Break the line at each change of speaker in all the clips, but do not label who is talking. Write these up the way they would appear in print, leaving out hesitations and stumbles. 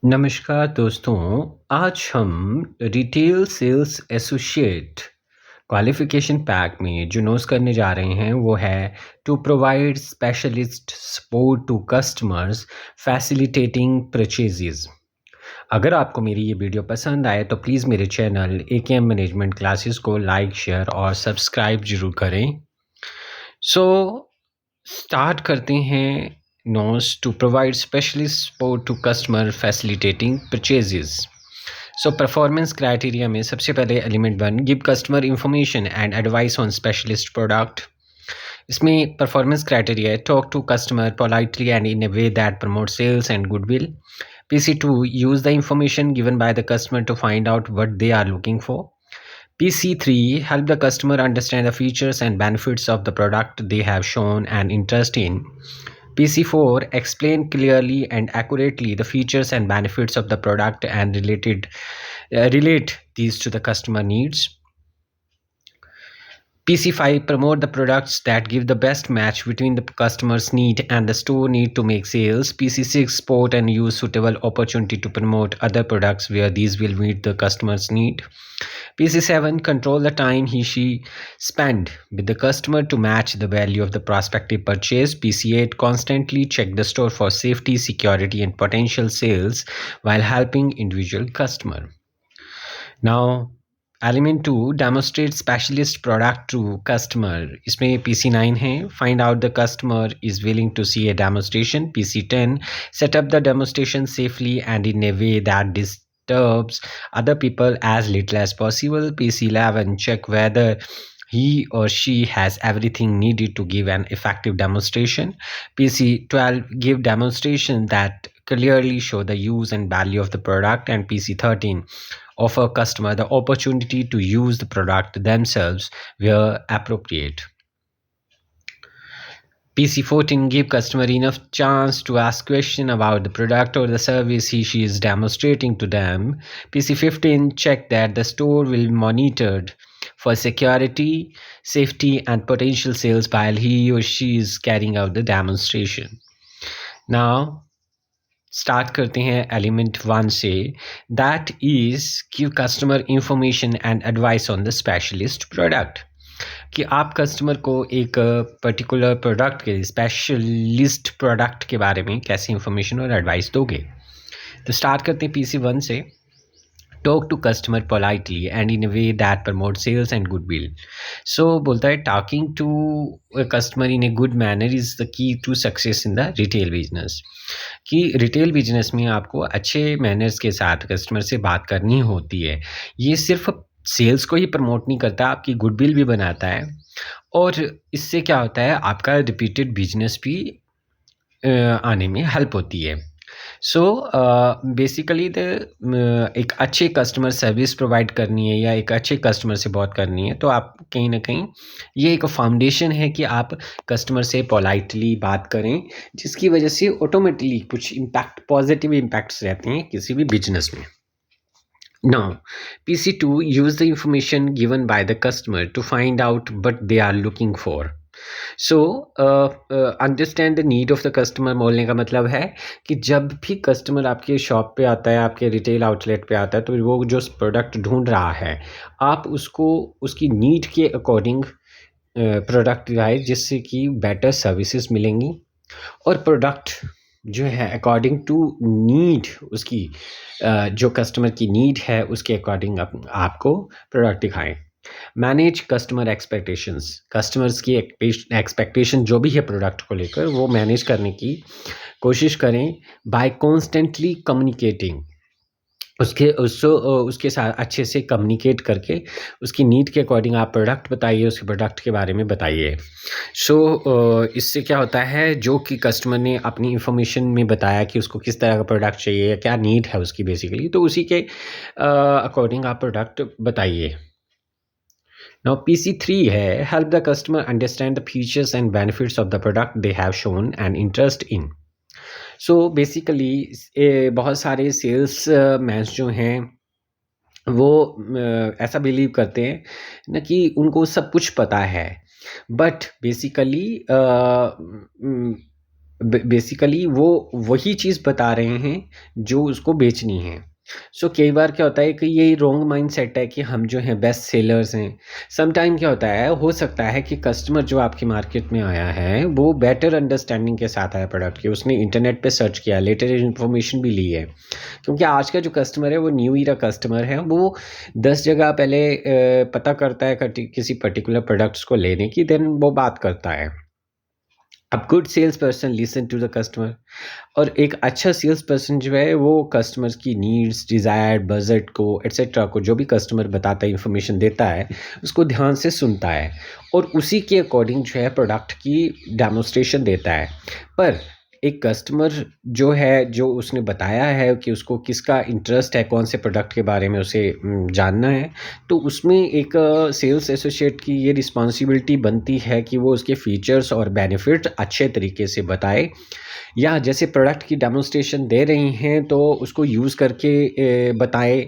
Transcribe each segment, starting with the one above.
नमस्कार दोस्तों। आज हम retail sales associate qualification pack में जो नोट्स करने जा रहे हैं वो है to provide specialist support to customers facilitating purchases. अगर आपको मेरी ये वीडियो पसंद आए तो प्लीज़ मेरे चैनल AKM मैनेजमेंट क्लासेस को लाइक शेयर और सब्सक्राइब ज़रूर करें। सो स्टार्ट करते हैं। Notes to provide specialist support to customer facilitating purchases. So performance criteria में सबसे पहले element 1, give customer information and advice on specialist product. इसमें परफॉर्मेंस क्राइटेरिया है talk to customer politely and in a way that promote sales and goodwill. PC2, use the information given by the customer to find out what they are looking for. PC3, help the customer understand the features and benefits of the product they have shown an interest in. PC4, explain clearly and accurately the features and benefits of the product and relate these to the customer needs. PC5, promote the products that give the best match between the customer's need and the store need to make sales. PC6, spot and use suitable opportunity to promote other products where these will meet the customer's need. PC7, control the time he/she spend with the customer to match the value of the prospective purchase. PC8, constantly check the store for safety, security, and potential sales while helping individual customer. Now, element 2, demonstrate specialist product to customer. इसमें PC9 है, find out the customer is willing to see a demonstration. PC10, set up the demonstration safely and in a way that disturbs other people as little as possible. PC11, check whether he or she has everything needed to give an effective demonstration. PC12, give demonstration that clearly show the use and value of the product. And PC13, offer customer the opportunity to use the product themselves where appropriate. PC14, give customer enough chance to ask question about the product or the service he/she is demonstrating to them. PC15, check that the store will be monitored for security, safety, and potential sales while he or she is carrying out the demonstration. Now, start करते हैं element 1 से, that is give customer information and advice on the specialist product. कि आप customer को एक particular product के specialist product के बारे में कैसे इंफॉर्मेशन और एडवाइस दोगे। तो स्टार्ट करते हैं PC1 से, talk to customer politely and in a way that promote sales and goodwill. So बोलता है talking to customer in a good manner is the key to success in the retail business. कि retail business में आपको अच्छे manners के साथ customer से बात करनी होती है। ये सिर्फ सेल्स को ही प्रमोट नहीं करता, आपकी गुडविल भी बनाता है और इससे क्या होता है आपका रिपीटेड बिजनेस भी आने में हेल्प होती है। सो बेसिकली एक अच्छे कस्टमर सर्विस प्रोवाइड करनी है या एक अच्छे कस्टमर से बात करनी है तो आप कहीं ना कहीं ये एक फाउंडेशन है कि आप कस्टमर से पोलाइटली बात करें, जिसकी वजह से ऑटोमेटिकली कुछ इम्पैक्ट, पॉजिटिव इम्पैक्ट्स रहते हैं किसी भी बिजनेस में। Now, PC2, use the information given by the customer to find out what they are looking for. So, understand the need of the customer। बोलने का मतलब है कि जब भी कस्टमर आपके शॉप पे आता है, आपके रिटेल आउटलेट पे आता है, तो वो जो प्रोडक्ट ढूंढ रहा है आप उसको उसकी नीड के अकॉर्डिंग प्रोडक्ट दिखाए, जिससे कि बेटर सर्विसेज मिलेंगी और प्रोडक्ट जो है अकॉर्डिंग टू नीड, उसकी जो कस्टमर की नीड है उसके अकॉर्डिंग आपको प्रोडक्ट दिखाएं। मैनेज कस्टमर एक्सपेक्टेशंस, कस्टमर्स की एक्सपेक्टेशन जो भी है प्रोडक्ट को लेकर वो मैनेज करने की कोशिश करें बाय कॉन्स्टेंटली कम्युनिकेटिंग। उसके साथ अच्छे से कम्युनिकेट करके उसकी नीड के अकॉर्डिंग आप प्रोडक्ट बताइए, उसके प्रोडक्ट के बारे में बताइए। इससे क्या होता है, जो कि कस्टमर ने अपनी इंफॉर्मेशन में बताया कि उसको किस तरह का प्रोडक्ट चाहिए या क्या नीड है उसकी बेसिकली, तो उसी के अकॉर्डिंग आप प्रोडक्ट बताइए। Now PC3 है, help the customer understand the features and benefits of the product they have shown an interest in. So basically बहुत सारे सेल्स मैन्स जो हैं वो ऐसा बिलीव करते हैं ना कि उनको सब कुछ पता है, बट बेसिकली बेसिकली वो वही चीज़ बता रहे हैं जो उसको बेचनी है। सो कई बार क्या होता है कि ये रॉन्ग माइंडसेट है कि हम जो हैं बेस्ट सेलर्स हैं। सम टाइम क्या होता है, हो सकता है कि कस्टमर जो आपकी मार्केट में आया है वो बेटर अंडरस्टैंडिंग के साथ आया प्रोडक्ट की, उसने इंटरनेट पे सर्च किया, लेटेस्ट इन्फॉर्मेशन भी ली है। क्योंकि आज का जो कस्टमर है वो न्यू ईरा कस्टमर है, वो 10 जगह पहले पता करता है किसी पर्टिकुलर प्रोडक्ट्स को लेने की, देन वो बात करता है। अब good sales person listen to the customer, और एक अच्छा सेल्स पर्सन जो है वो कस्टमर्स की नीड्स, डिज़ायर, बजट को एट्सेट्रा को जो भी कस्टमर बताता है, इंफॉर्मेशन देता है, उसको ध्यान से सुनता है और उसी के अकॉर्डिंग जो है प्रोडक्ट की डेमोन्स्ट्रेशन देता है। पर एक कस्टमर जो है, जो उसने बताया है कि उसको किसका इंटरेस्ट है, कौन से प्रोडक्ट के बारे में उसे जानना है, तो उसमें एक सेल्स एसोसिएट की ये रिस्पॉन्सिबिलिटी बनती है कि वो उसके फीचर्स और बेनिफिट अच्छे तरीके से बताए, या जैसे प्रोडक्ट की डेमोन्स्ट्रेशन दे रही हैं तो उसको यूज़ करके बताए,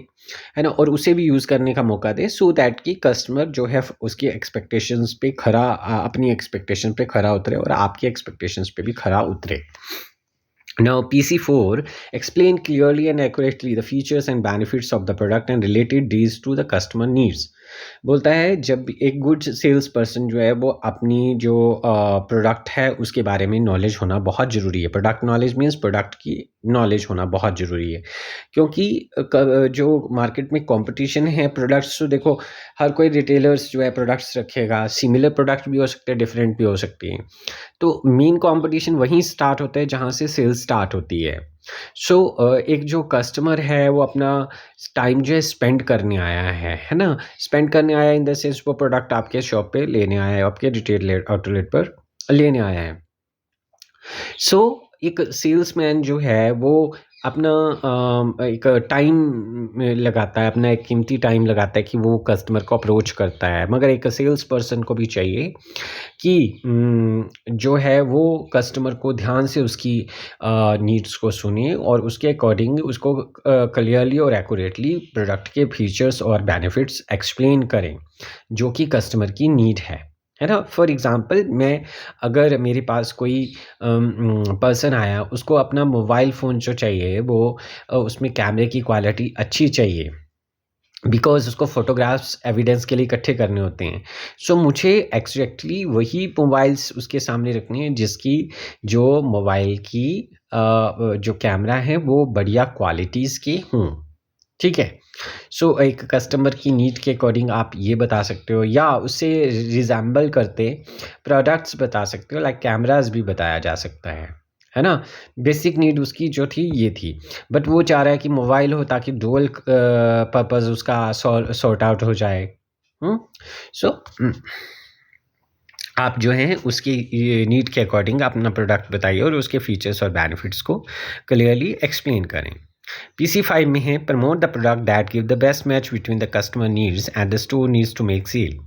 है ना? और उसे भी यूज़ करने का मौका दे, सो दैट कि कस्टमर जो है उसकी एक्सपेक्टेशंस पे अपनी एक्सपेक्टेशन पे खरा उतरे और आपकी एक्सपेक्टेशंस पे भी खरा उतरे। Now, PC4 explain clearly and accurately the features and benefits of the product and related these to the customer needs. बोलता है जब एक गुड सेल्स पर्सन जो है वो अपनी जो प्रोडक्ट है उसके बारे में नॉलेज होना बहुत ज़रूरी है। प्रोडक्ट नॉलेज मीन्स प्रोडक्ट की नॉलेज होना बहुत ज़रूरी है, क्योंकि जो मार्केट में कंपटीशन है प्रोडक्ट्स, तो देखो हर कोई रिटेलर्स जो है प्रोडक्ट्स रखेगा, सिमिलर प्रोडक्ट भी हो सकते हैं, डिफरेंट भी हो सकती हैं। तो मेन कंपटीशन वहीं स्टार्ट होता है जहाँ से सेल्स स्टार्ट होती है। सो एक जो कस्टमर है वो अपना टाइम जो है स्पेंड करने आया है ना? स्पेंड करने आया इन द सेंस वो प्रोडक्ट आपके शॉप पे लेने आया है, आपके रिटेल आउटलेट पर लेने आया है। सो एक सेल्समैन जो है वो अपना एक टाइम में लगाता है, अपना एक कीमती टाइम लगाता है कि वो कस्टमर को अप्रोच करता है। मगर एक सेल्स पर्सन को भी चाहिए कि जो है वो कस्टमर को ध्यान से उसकी नीड्स को सुने और उसके अकॉर्डिंग उसको क्लियरली और एक्यूरेटली प्रोडक्ट के फीचर्स और बेनिफिट्स एक्सप्लेन करें, जो कि कस्टमर की नीड है ना? फॉर एग्ज़ाम्पल, मैं अगर मेरे पास कोई पर्सन आया, उसको अपना मोबाइल फ़ोन जो चाहिए वो उसमें कैमरे की क्वालिटी अच्छी चाहिए, बिकॉज़ उसको फ़ोटोग्राफ्स एविडेंस के लिए इकट्ठे करने होते हैं। सो मुझे एग्ज़ैक्टली वही मोबाइल्स उसके सामने रखनी है जिसकी जो मोबाइल की जो कैमरा है वो बढ़िया क्वालिटीज़ की हों। ठीक है? सो एक कस्टमर की नीड के अकॉर्डिंग आप ये बता सकते हो, या उससे रिज़ेम्बल करते प्रोडक्ट्स बता सकते हो, लाइक कैमराज़ भी बताया जा सकता है ना? बेसिक नीड उसकी जो थी ये थी, बट वो चाह रहा है कि मोबाइल हो ताकि डुअल पर्पज़ उसका सॉर्ट आउट हो जाए। हुँ? सो आप जो हैं उसकी ये नीड के अकॉर्डिंग अपना प्रोडक्ट बताइए और उसके फीचर्स और बेनिफिट्स को क्लियरली एक्सप्लेन करें। PC5 में है promote the product that give the best match between the customer needs and the store needs to make sale.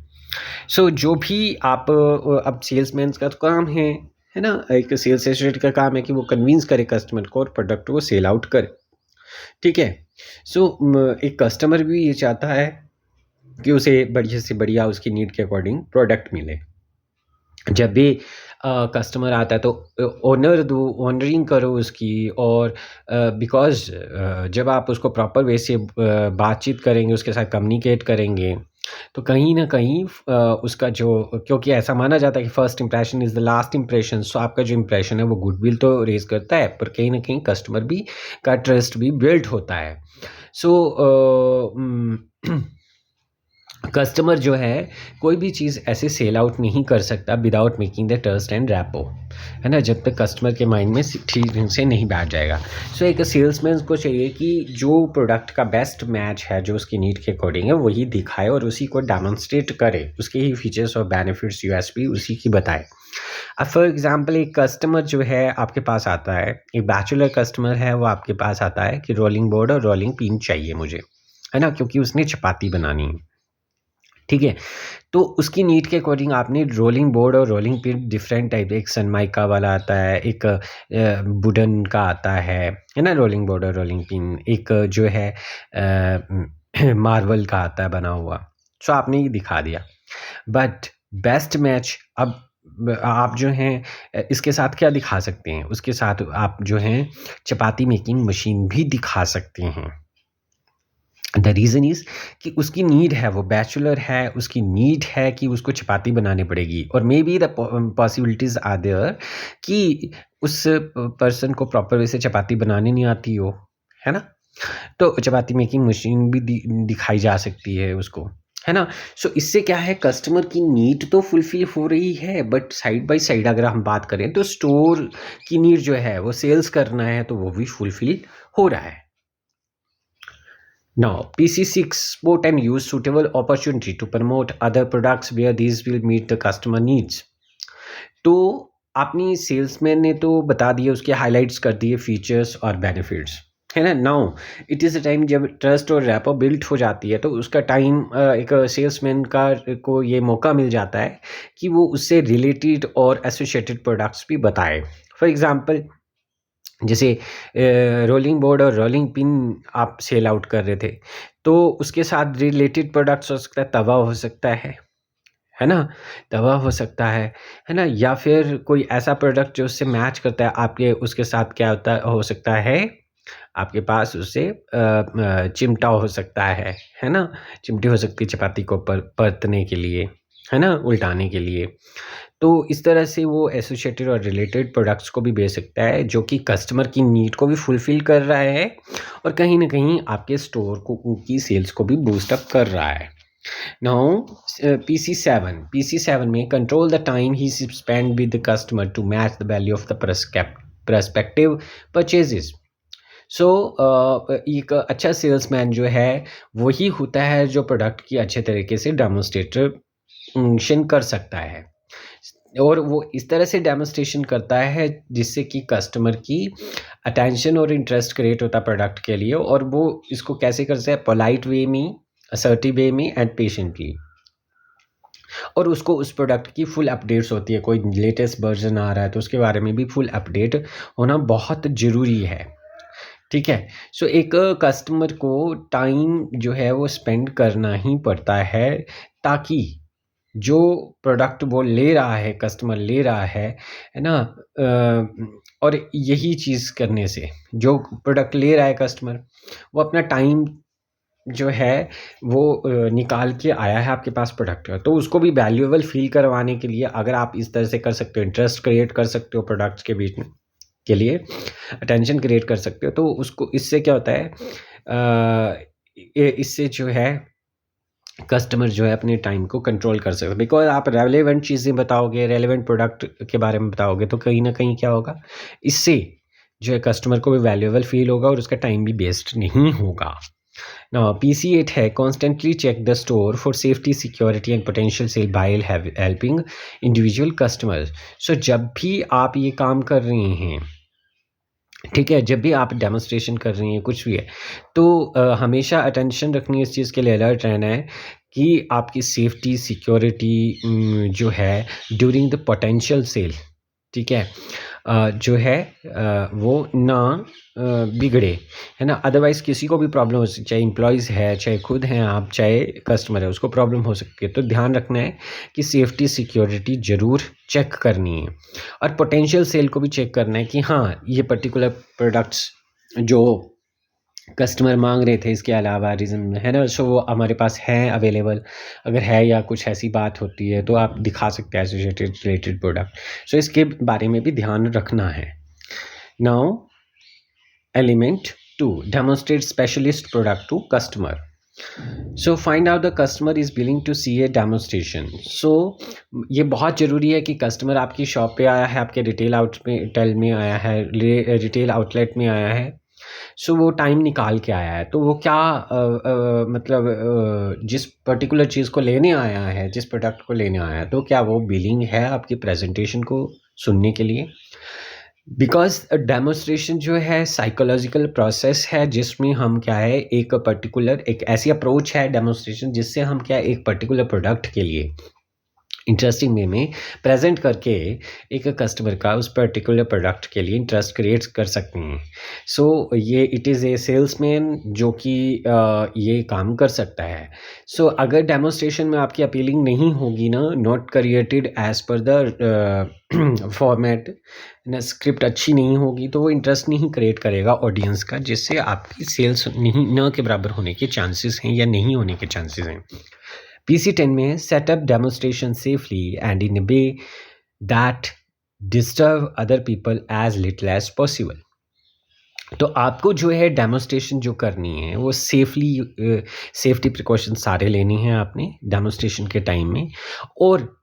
So जो भी आप अब सेल्समैन का तो काम है ना? एक सेल्स एसोसिएट का काम है कि वो कन्विंस करे कस्टमर को और प्रोडक्ट को सेल आउट करे। ठीक है? सो एक कस्टमर भी ये चाहता है कि उसे बढ़िया से बढ़िया उसकी नीड के अकॉर्डिंग प्रोडक्ट मिले। जब भी कस्टमर आता है तो ऑनर दो, ऑनरिंग करो उसकी, और बिकॉज़ जब आप उसको प्रॉपर वे से बातचीत करेंगे, उसके साथ कम्युनिकेट करेंगे, तो कहीं न कहीं उसका जो, क्योंकि ऐसा माना जाता है कि first impression is the last impression, so आपका जो इंप्रेशन है वो गुडविल तो रेज़ करता है, पर कहीं न कहीं कस्टमर भी का ट्रस्ट भी बिल्ड होता है। सो कस्टमर जो है कोई भी चीज़ ऐसे सेल आउट नहीं कर सकता without making the trust and rapport, है ना? जब तक कस्टमर के माइंड में ठीक ढंग से नहीं बैठ जाएगा। सो एक सेल्समैन को चाहिए कि जो प्रोडक्ट का बेस्ट मैच है, जो उसकी नीड के अकॉर्डिंग है, वही दिखाए और उसी को डेमोन्स्ट्रेट करे, उसके ही फीचर्स और बेनिफिट्स, यूएसपी उसी की बताए। अब फॉर एग्जांपल, एक कस्टमर जो है आपके पास आता है, एक बैचलर कस्टमर है, वो आपके पास आता है कि रोलिंग बोर्ड और रोलिंग पिन चाहिए मुझे, है ना? क्योंकि उसने चपाती बनानी है। ठीक है? तो उसकी नीड के अकॉर्डिंग आपने रोलिंग बोर्ड और रोलिंग पिन डिफरेंट टाइप, एक सनमाइका वाला आता है, एक वुडन का आता है ना? रोलिंग बोर्ड और रोलिंग पिन, एक जो है मार्बल का आता है बना हुआ। सो आपने ये दिखा दिया, बट बेस्ट मैच अब आप जो हैं इसके साथ क्या दिखा सकते हैं, उसके साथ आप जो हैं चपाती मेकिंग मशीन भी दिखा सकते हैं। द रीज़न इज़ कि उसकी नीड है, वो बैचलर है, उसकी नीड है कि उसको चपाती बनानी पड़ेगी, और maybe the possibilities are there कि उस पर्सन को प्रॉपर वे से चपाती बनानी नहीं आती हो, है ना? तो चपाती मेकिंग मशीन भी दिखाई जा सकती है उसको, है ना? सो इससे क्या है, कस्टमर की नीड तो फुलफ़िल हो रही है, बट साइड बाय साइड अगर हम बात करें तो स्टोर की नीड जो है वो सेल्स करना है, तो वो भी फुलफ़िल हो रहा है। Now, PC6 sport and use suitable opportunity to promote other products where these will meet the customer needs. तो आपने सेल्समैन ने तो बता दिए, उसके हाइलाइट्स कर दिए फीचर्स और बेनिफिट्स, है ना? Now it is a time जब ट्रस्ट और रैपो बिल्ड हो जाती है, तो उसका टाइम एक सेल्समैन का को ये मौका मिल जाता है कि वो उससे रिलेटेड और एसोसिएटेड प्रोडक्ट्स भी बताए। फॉर एग्जांपल, जैसे रोलिंग बोर्ड और रोलिंग पिन आप सेल आउट कर रहे थे, तो उसके साथ रिलेटेड प्रोडक्ट्स हो सकता है, तवा हो सकता है ना? तवा हो सकता है ना? या फिर कोई ऐसा प्रोडक्ट जो उससे मैच करता है, आपके उसके साथ क्या होता हो सकता है, आपके पास उससे चिमटा हो सकता है ना? चिमटी हो सकती है चपाती को परतने के लिए, है ना? उल्टाने के लिए। तो इस तरह से वो एसोसिएटेड और रिलेटेड प्रोडक्ट्स को भी बेच सकता है, जो कि कस्टमर की नीड को भी फुलफ़िल कर रहा है और कहीं न कहीं आपके स्टोर को की सेल्स को भी बूस्ट अप कर रहा है। नाउ PC7 में control the time he spend with the customer to match the value of the perspective purchases. So एक अच्छा सेल्समैन जो है, वही होता है जो प्रोडक्ट की अच्छे तरीके से डेमोंस्ट्रेशन कर सकता है। और वो इस तरह से डेमोंस्ट्रेशन करता है जिससे कि कस्टमर की अटेंशन और इंटरेस्ट क्रिएट होता है प्रोडक्ट के लिए, और वो इसको कैसे करता है, पोलाइट वे में, असर्टिव वे में एंड पेशेंटली। और उसको उस प्रोडक्ट की फुल अपडेट्स होती है, कोई लेटेस्ट वर्जन आ रहा है तो उसके बारे में भी फुल अपडेट होना बहुत ज़रूरी है। ठीक है? सो एक कस्टमर को टाइम जो है वो स्पेंड करना ही पड़ता है, ताकि जो प्रोडक्ट वो ले रहा है, कस्टमर ले रहा है ना? और यही चीज़ करने से जो प्रोडक्ट ले रहा है कस्टमर, वो अपना टाइम जो है वो निकाल के आया है आपके पास प्रोडक्ट का, तो उसको भी वैल्यूएबल फ़ील करवाने के लिए अगर आप इस तरह से कर सकते हो, इंटरेस्ट क्रिएट कर सकते हो प्रोडक्ट्स के बीच में के लिए, अटेंशन क्रिएट कर सकते हो, तो उसको इससे क्या होता है, इससे जो है कस्टमर जो है अपने टाइम को कंट्रोल कर सकते, बिकॉज़ आप रेलेवेंट चीज़ें बताओगे, रेलेवेंट प्रोडक्ट के बारे में बताओगे, तो कहीं न कहीं क्या होगा, इससे जो है कस्टमर को भी वैल्यूएबल फ़ील होगा और उसका टाइम भी वेस्ट नहीं होगा। नाउ PC8 है constantly check the store for safety, security and potential sale while helping individual customers. So जब भी आप ये काम कर रहे हैं, ठीक है, जब भी आप डेमोंस्ट्रेशन कर रही हैं, कुछ भी है, तो हमेशा अटेंशन रखनी है, इस चीज़ के लिए अलर्ट रहना है कि आपकी सेफ्टी, सिक्योरिटी जो है ड्यूरिंग द पोटेंशियल सेल, ठीक है, जो है वो ना बिगड़े, है ना? अदरवाइज़ किसी को भी प्रॉब्लम हो सकती है, चाहे एम्प्लॉइज़ है, चाहे खुद हैं आप, चाहे कस्टमर है, उसको प्रॉब्लम हो सकती है। तो ध्यान रखना है कि सेफ्टी, सिक्योरिटी ज़रूर चेक करनी है, और पोटेंशियल सेल को भी चेक करना है कि हाँ, ये पर्टिकुलर प्रोडक्ट्स जो कस्टमर माँग रहे थे, इसके अलावा रीज़न है ना, सो वो हमारे पास हैं अवेलेबल। अगर है या कुछ ऐसी बात होती है तो आप दिखा सकते हैं एसोसिएटेड रिलेटेड प्रोडक्ट। सो इसके बारे में भी ध्यान रखना है। Now element 2, demonstrate specialist product to customer. So find out the customer is willing to see a demonstration. So ये बहुत ज़रूरी है कि कस्टमर आपकी शॉप पे आया है, आपके रिटेल में आया है, रिटेल आउटलेट में आया है, सो वो टाइम निकाल के आया है, तो वो क्या मतलब जिस पर्टिकुलर चीज़ को लेने आया है, जिस प्रोडक्ट को लेने आया है, तो क्या वो विलिंग है आपकी प्रेजेंटेशन को सुनने के लिए? बिकॉज़ डेमोंस्ट्रेशन जो है साइकोलॉजिकल प्रोसेस है, जिसमें हम क्या है, एक पर्टिकुलर एक ऐसी अप्रोच है डेमोंस्ट्रेशन, जिससे हम क्या है, एक पर्टिकुलर प्रोडक्ट के लिए इंटरेस्टिंग वे में प्रेजेंट करके एक कस्टमर का उस पर्टिकुलर प्रोडक्ट के लिए इंटरेस्ट क्रिएट कर सकते हैं। सो ये इट इज़ ए सेल्समैन जो कि ये काम कर सकता है। सो अगर डेमोस्ट्रेशन में आपकी अपीलिंग नहीं होगी ना, not created as per the format ना, स्क्रिप्ट अच्छी नहीं होगी, तो वो इंटरेस्ट नहीं क्रिएट करेगा ऑडियंस का, जिससे आपकी सेल्स नहीं न के बराबर होने के चांसेस हैं या नहीं होने के चांसेस हैं। PC10 में setup demonstration safely and in a way that disturb other people as little as possible. तो आपको जो है डेमोस्ट्रेशन जो करनी है वो सेफ्टी प्रिकॉशन सारे लेने हैं आपने डेमोस्ट्रेशन के टाइम में, और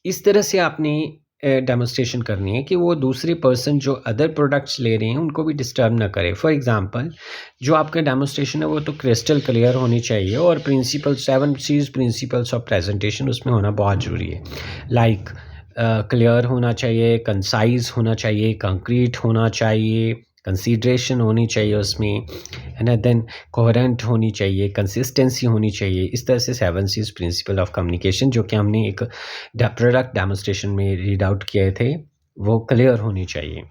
इस तरह से आपने डेमोस्ट्रेशन करनी है कि वो दूसरे पर्सन जो अदर प्रोडक्ट्स ले रहे हैं उनको भी डिस्टर्ब ना करे। फॉर एग्जांपल, जो आपका डेमोस्ट्रेशन है वो तो क्रिस्टल क्लियर होनी चाहिए, और 7 C's प्रिंसिपल्स ऑफ प्रेजेंटेशन उसमें होना बहुत ज़रूरी है। लाइक क्लियर होना चाहिए, कंसाइज होना चाहिए, कंक्रीट होना चाहिए, कंसीडरेशन होनी चाहिए उसमें, है ना, देन कोहेरेंट होनी चाहिए, कंसिस्टेंसी होनी चाहिए। इस तरह से 7 C's प्रिंसिपल ऑफ कम्युनिकेशन जो कि हमने एक प्रोडक्ट डेमोस्ट्रेशन में रीड आउट किए थे, वो क्लियर होनी चाहिए।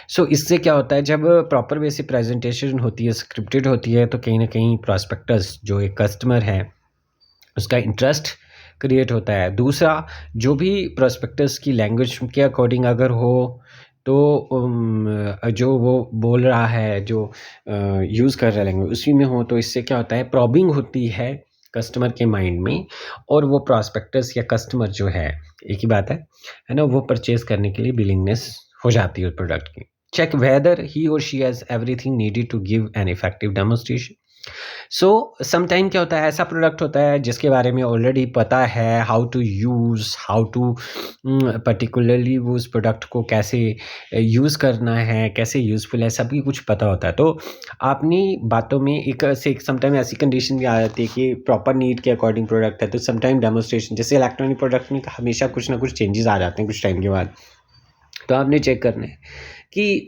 सो इससे क्या होता है, जब प्रॉपर वे से प्रेजेंटेशन होती है, स्क्रिप्टेड होती है, तो कहीं ना कहीं प्रॉस्पेक्टस जो एक कस्टमर है उसका इंटरेस्ट क्रिएट होता है। दूसरा, जो भी प्रोस्पेक्टस की लैंग्वेज के अकॉर्डिंग अगर हो, तो जो वो बोल रहा है, जो यूज़ कर रहा है लैंग्वेज उसी में हो, तो इससे क्या होता है, प्रॉबिंग होती है कस्टमर के माइंड में, और वो प्रॉस्पेक्टस या कस्टमर जो है, एक ही बात है ना, वो परचेज करने के लिए विलिंगनेस हो जाती है उस प्रोडक्ट की। चेक वेदर ही और she has everything needed to give an effective demonstration. So sometime क्या होता है, ऐसा प्रोडक्ट होता है जिसके बारे में ऑलरेडी पता है, how to use, how to particularly वो उस प्रोडक्ट को कैसे यूज़ करना है, कैसे यूज़फुल है, सभी कुछ पता होता है। तो अपनी बातों में एक समटाइम ऐसी कंडीशन भी आ जाती है कि प्रॉपर नीड के अकॉर्डिंग प्रोडक्ट है, तो समटाइम डेमोस्ट्रेशन, जैसे इलेक्ट्रॉनिक प्रोडक्ट में हमेशा कुछ ना कुछ चेंजेस आ जाते हैं कुछ टाइम के बाद, तो आपने चेक करना है कि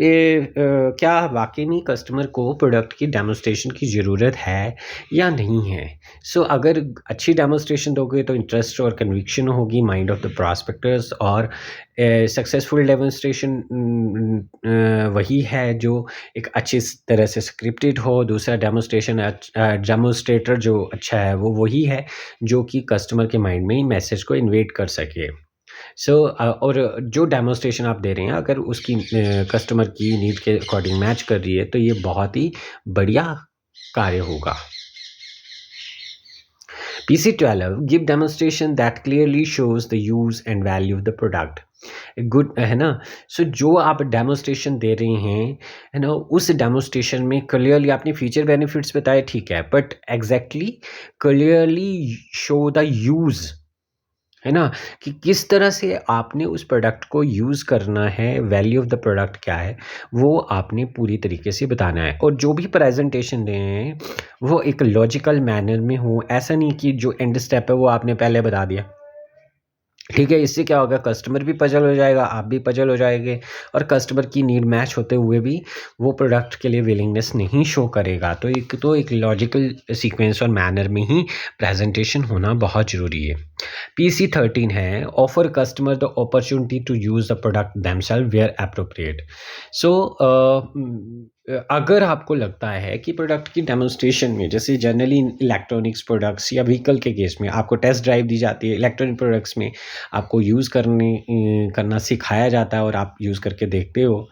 क्या वाकई में कस्टमर को प्रोडक्ट की डेमोस्ट्रेशन की ज़रूरत है या नहीं है। सो अगर अच्छी डेमोस्ट्रेशन दोगे तो इंटरेस्ट और कन्विक्शन होगी माइंड ऑफ द प्रॉस्पेक्टर्स, और सक्सेसफुल डेमोस्ट्रेशन वही है जो एक अच्छी तरह से स्क्रिप्टेड हो। दूसरा, डेमोस्ट्रेटर जो अच्छा है वो वही है जो कि कस्टमर के माइंड में मैसेज को इन्वेट कर सके। और जो डेमोस्ट्रेशन आप दे रहे हैं अगर उसकी कस्टमर की नीड के अकॉर्डिंग मैच कर रही है, तो ये बहुत ही बढ़िया कार्य होगा। PC12 give demonstration that clearly shows the use and value of the product. Good है ना। सो जो आप डेमोस्ट्रेशन दे रहे हैं, है ना, उस डेमोस्ट्रेशन में क्लियरली आपने फीचर बेनिफिट्स बताए, ठीक है, but exactly clearly show the use, है ना, कि किस तरह से आपने उस प्रोडक्ट को यूज़ करना है, वैल्यू ऑफ द प्रोडक्ट क्या है, वो आपने पूरी तरीके से बताना है। और जो भी प्रेजेंटेशन दे रहे हैं वो एक लॉजिकल मैनर में हो, ऐसा नहीं कि जो एंड स्टेप है वो आपने पहले बता दिया, ठीक है। इससे क्या होगा, कस्टमर भी पजल हो जाएगा, आप भी पजल हो जाएंगे, और कस्टमर की नीड मैच होते हुए भी वो प्रोडक्ट के लिए विलिंगनेस नहीं शो करेगा। तो एक लॉजिकल सीक्वेंस और मैनर में ही प्रेजेंटेशन होना बहुत ज़रूरी है। PC13 है offer customer the opportunity to use the product themselves where appropriate. So अगर आपको लगता है कि प्रोडक्ट की डेमोस्ट्रेशन में, जैसे जनरली इलेक्ट्रॉनिक्स प्रोडक्ट्स या व्हीकल के केस में आपको टेस्ट ड्राइव दी जाती है, इलेक्ट्रॉनिक प्रोडक्ट्स में आपको यूज़ करना सिखाया जाता है और आप यूज़ करके देखते हो,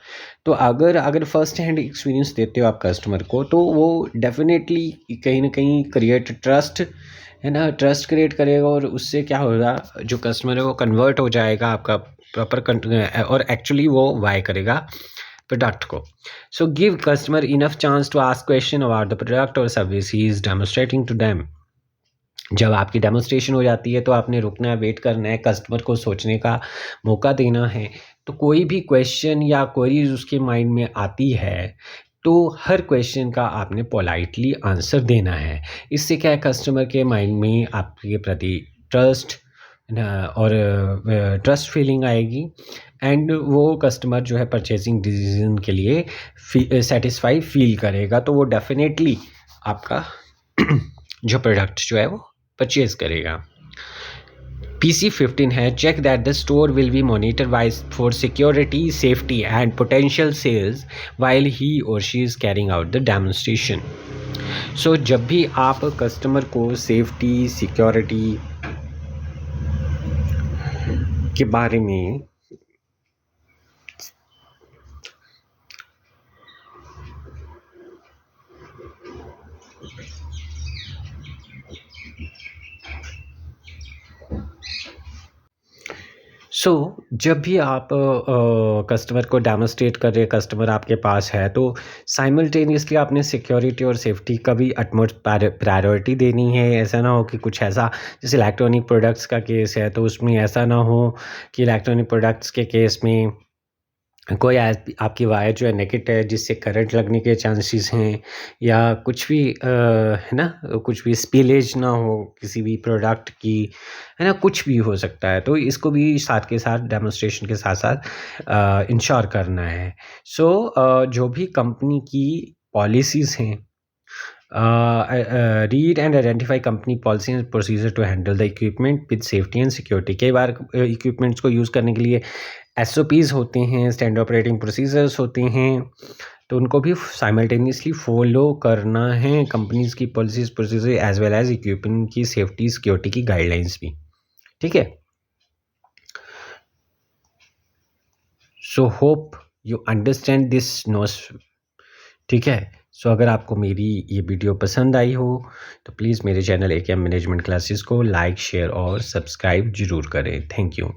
तो अगर फर्स्ट हैंड एक्सपीरियंस देते हो आप कस्टमर को, तो वो डेफिनेटली कहीं ना कहीं क्रिएट ट्रस्ट, है ना, ट्रस्ट क्रिएट करेगा, और उससे क्या होगा, जो कस्टमर है वो कन्वर्ट हो जाएगा आपका प्रॉपर, और एक्चुअली वो बाय करेगा प्रोडक्ट को। So give customer enough chance to ask question about the product और service he is demonstrating to them. जब आपकी डेमोस्ट्रेशन हो जाती है तो आपने रुकना है, वेट करना है, कस्टमर को सोचने का मौका देना है। तो कोई भी क्वेश्चन या क्वेरीज उसके माइंड में आती है, तो हर क्वेश्चन का आपने पोलाइटली आंसर देना है। इससे क्या है, कस्टमर के माइंड में आपके प्रति ट्रस्ट और ट्रस्ट फीलिंग आएगी, एंड वो कस्टमर जो है परचेजिंग डिसीजन के लिए सेटिस्फाई फील करेगा, तो वो डेफिनेटली आपका जो प्रोडक्ट जो है वो परचेज करेगा। PC15 है check that the store will be monitored for security, safety and potential sales while he or she is carrying out the demonstration. So जब भी आप कस्टमर को सेफ्टी सिक्योरिटी के बारे में जब भी आप कस्टमर को डेमोस्ट्रेट कर रहे हैं, कस्टमर आपके पास है, तो साइमल्टेनियसली आपने सिक्योरिटी और सेफ्टी का भी अटमोस्ट प्रायोरिटी देनी है। ऐसा ना हो कि कुछ ऐसा, जैसे इलेक्ट्रॉनिक प्रोडक्ट्स का केस है, तो उसमें ऐसा ना हो कि इलेक्ट्रॉनिक प्रोडक्ट्स के केस में कोई आपकी वायर जो है नेकेड है, जिससे करंट लगने के चांसेस हैं, या कुछ भी है ना, कुछ भी स्पिलेज ना हो किसी भी प्रोडक्ट की, है ना, कुछ भी हो सकता है। तो इसको भी साथ के साथ डेमोस्ट्रेशन के साथ इंश्योर करना है। जो भी कंपनी की पॉलिसीज़ हैं, read and identify company policy and procedure to handle the equipment with safety and security. कई बार इक्विपमेंट्स को यूज़ करने के लिए SOPs होते हैं, स्टैंडर्ड ऑपरेटिंग प्रोसीजर्स होते हैं, तो उनको भी साइमल्टेनियसली फॉलो करना है, कंपनीज की policies procedure as well as equipment की सेफ्टी सिक्योरिटी की गाइडलाइंस भी। ठीक है, so hope you understand this notes. ठीक है, सो अगर आपको मेरी ये वीडियो पसंद आई हो तो प्लीज़ मेरे चैनल AKM मैनेजमेंट क्लासेस को लाइक, शेयर और सब्सक्राइब ज़रूर करें। Thank you.